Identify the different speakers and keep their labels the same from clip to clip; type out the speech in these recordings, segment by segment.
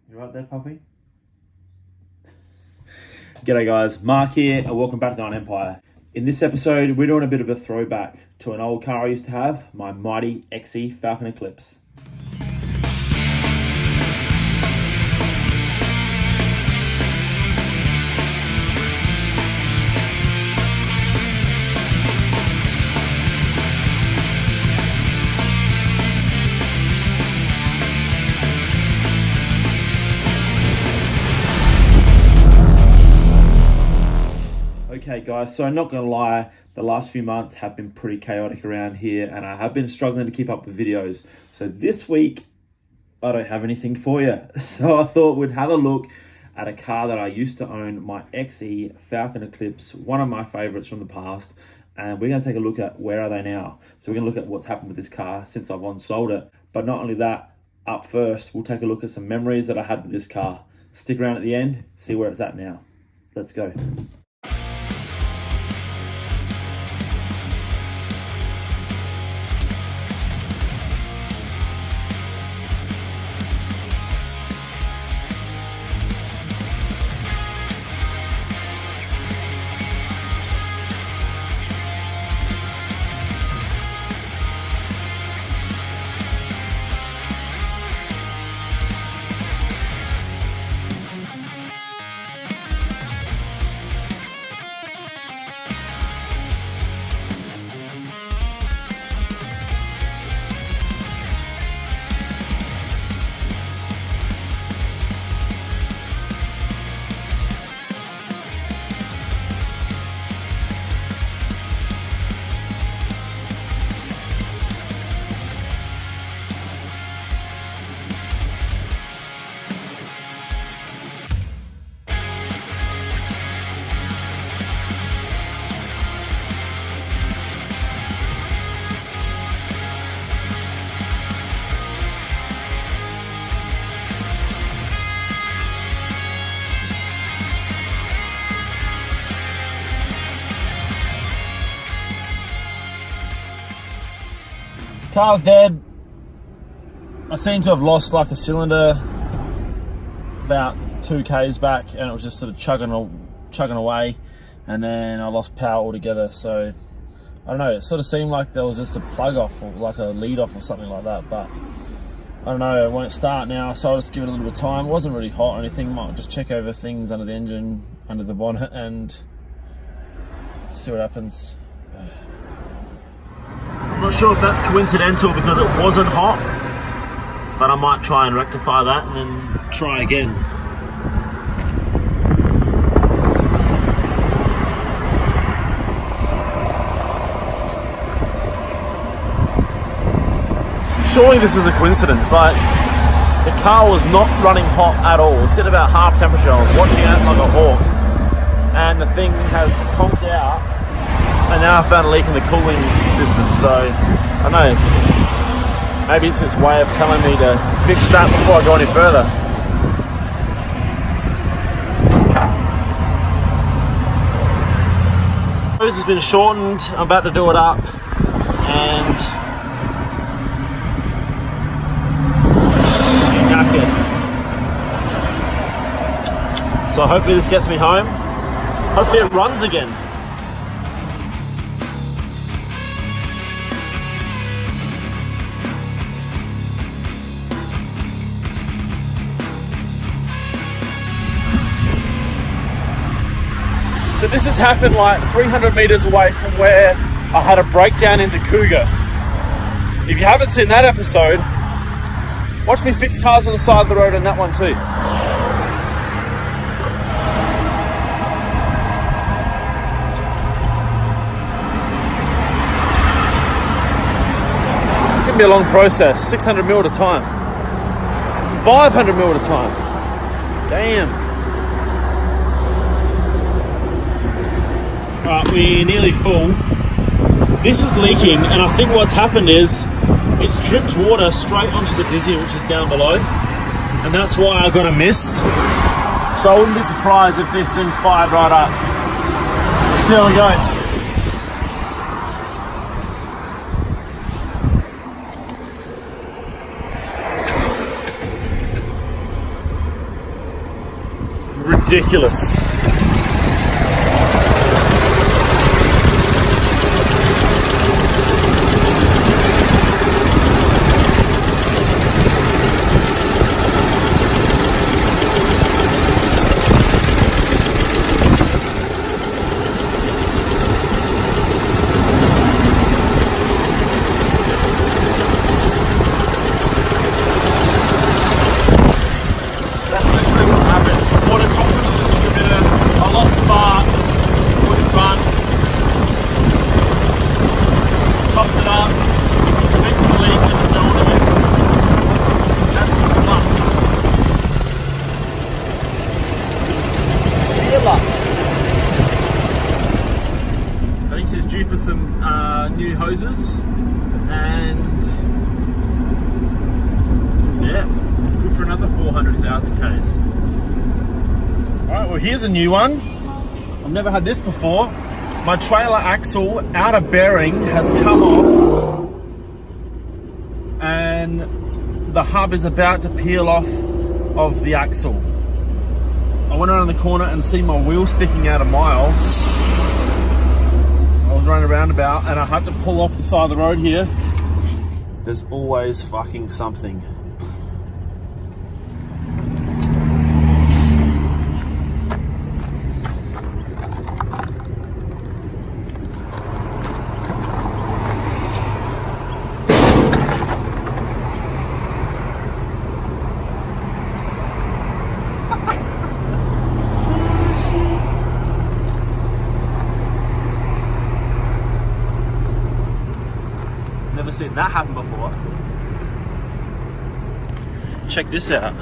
Speaker 1: You right there, puppy? G'day guys, Mark here and welcome back to Nine Empire. In this episode, we're doing a bit of a throwback to an old car I used to have, my mighty XE Falcon Eclipse. Okay guys, so not gonna lie, the last few months have been pretty chaotic around here and I have been struggling to keep up with videos. So this week, I don't have anything for you. So I thought we'd have a look at a car that I used to own, my XE Falcon Eclipse, one of my favorites from the past. And we're gonna take a look at where are they now. So we're gonna look at what's happened with this car since I've on-sold it. But not only that, up first, we'll take a look at some memories that I had with this car. Stick around at the end, see where it's at now. Let's go. Car's dead. I seem to have lost like a cylinder about 2 Ks back and it was just sort of chugging away, and then I lost power altogether. So I don't know, it sort of seemed like there was just a plug off or like a lead off or something like that, but I don't know, it won't start now, so I'll just give it a little bit of time. It wasn't really hot or anything. Might just check over things under the engine, under the bonnet, and see what happens. I'm not sure if that's coincidental because it wasn't hot, but I might try and rectify that and then try again. Surely this is a coincidence. Like, the car was not running hot at all. It's at about half temperature. I was watching it like a hawk, and the thing has conked out. And now I found a leak in the cooling system, so I don't know, maybe it's its way of telling me to fix that before I go any further. This has been shortened. I'm about to do it up, and knackered. So hopefully this gets me home. Hopefully it runs again. So this has happened like 300 meters away from where I had a breakdown in the Cougar. If you haven't seen that episode, watch me fix cars on the side of the road on that one too. It's gonna be a long process, 600 mil at a time, 500 mil at a time. Damn. Right, we're nearly full. This is leaking, and I think what's happened is it's dripped water straight onto the dizzy, which is down below, and that's why I got a miss. So I wouldn't be surprised if this thing fired right up. Let's see how we go. ridiculous. I think she's due for some new hoses, and yeah, good for another 400,000 Ks. Alright, well here's a new one. I've never had this before. My trailer axle outer bearing has come off and the hub is about to peel off of the axle. I went around the corner and see my wheel sticking out a mile. I was running a roundabout and I had to pull off the side of the road here. There's always fucking something. Never seen that happen before. Check this out.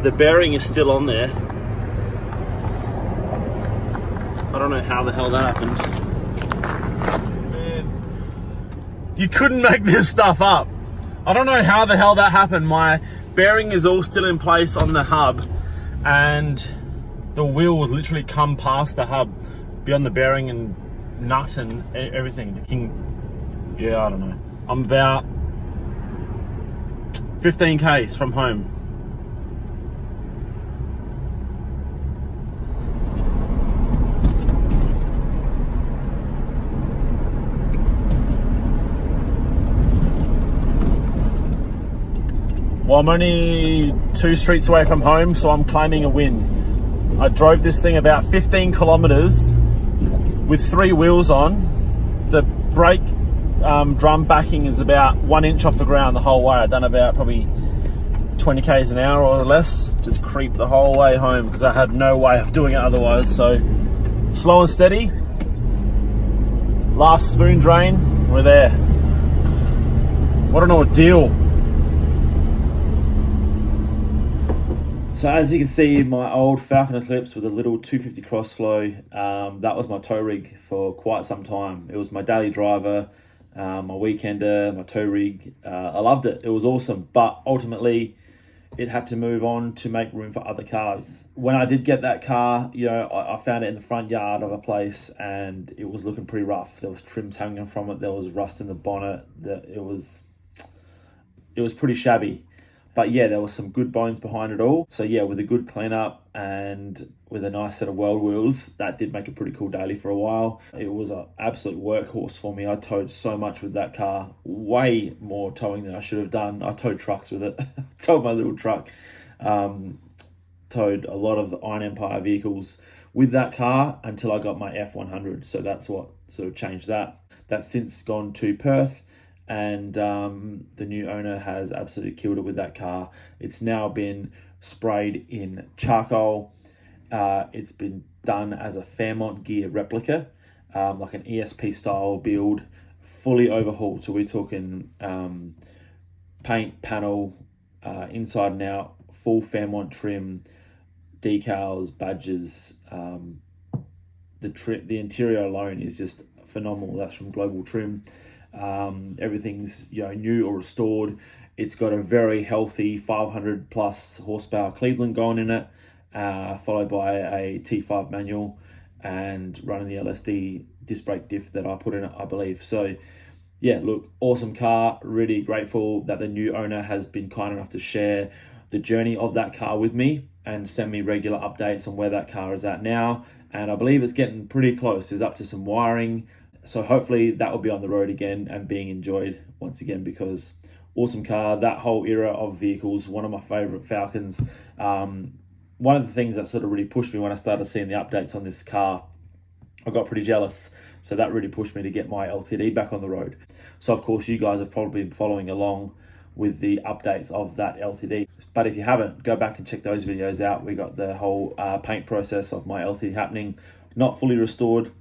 Speaker 1: The bearing is still on there. I don't know how the hell that happened. Man, you couldn't make this stuff up. I don't know how the hell that happened. My bearing is all still in place on the hub and the wheel was literally come past the hub, beyond the bearing and nut and everything. Yeah, I don't know. I'm about 15 Ks from home. Well, I'm only 2 streets away from home, so I'm claiming a win. I drove this thing about 15 kilometers with 3 wheels on. The brake drum backing is about 1 inch off the ground the whole way. I've done about probably 20 Ks an hour or less. Just creep the whole way home because I had no way of doing it otherwise. So slow and steady. Last spoon drain, we're there. What an ordeal. So as you can see, my old Falcon Eclipse with a little 250 Crossflow, that was my tow rig for quite some time. It was my daily driver, my weekender, my tow rig. I loved it. It was awesome. But ultimately, it had to move on to make room for other cars. When I did get that car, you know, I found it in the front yard of a place and it was looking pretty rough. There was trims hanging from it. There was rust in the bonnet. It was pretty shabby. But yeah, there was some good bones behind it all. So yeah, with a good cleanup and with a nice set of weld wheels, that did make a pretty cool daily for a while. It was an absolute workhorse for me. I towed so much with that car, way more towing than I should have done. I towed trucks with it. Towed my little truck. Towed a lot of the Iron Empire vehicles with that car until I got my F100. So that's what sort of changed that. That's since gone to Perth. And the new owner has absolutely killed it with that car. It's now been sprayed in charcoal. It's been done as a Fairmont Ghia replica, like an ESP style build, fully overhauled. So we're talking paint, panel, inside and out, full Fairmont trim, decals, badges. The interior alone is just phenomenal. That's from Global Trim. Everything's, you know, new or restored. It's got a very healthy 500 plus horsepower Cleveland going in it, followed by a T5 manual and running the LSD disc brake diff that I put in it, I believe. So yeah, look, awesome car. Really grateful that the new owner has been kind enough to share the journey of that car with me and send me regular updates on where that car is at now. And I believe it's getting pretty close. There's up to some wiring. So hopefully that will be on the road again and being enjoyed once again, because awesome car. That whole era of vehicles, one of my favorite Falcons. One of the things that sort of really pushed me when I started seeing the updates on this car, I got pretty jealous. So that really pushed me to get my LTD back on the road. So of course you guys have probably been following along with the updates of that LTD. But if you haven't, go back and check those videos out. We got the whole paint process of my LTD happening. Not fully restored,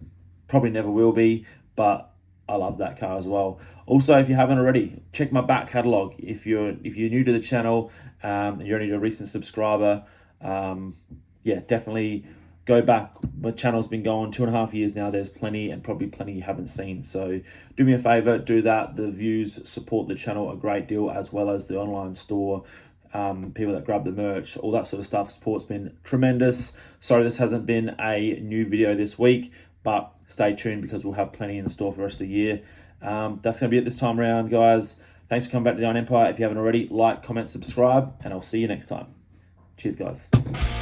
Speaker 1: probably never will be, but I love that car as well. Also, if you haven't already, check my back catalogue. If you're new to the channel, and you're only a recent subscriber, yeah, definitely go back. My channel's been going 2.5 years now. There's plenty, and probably plenty you haven't seen. So do me a favor, do that. The views support the channel a great deal, as well as the online store. People that grab the merch, all that sort of stuff. Support's been tremendous. Sorry this hasn't been a new video this week, but stay tuned because we'll have plenty in store for the rest of the year. That's going to be it this time around, guys. Thanks for coming back to the Iron Empire. If you haven't already, like, comment, subscribe, and I'll see you next time. Cheers, guys.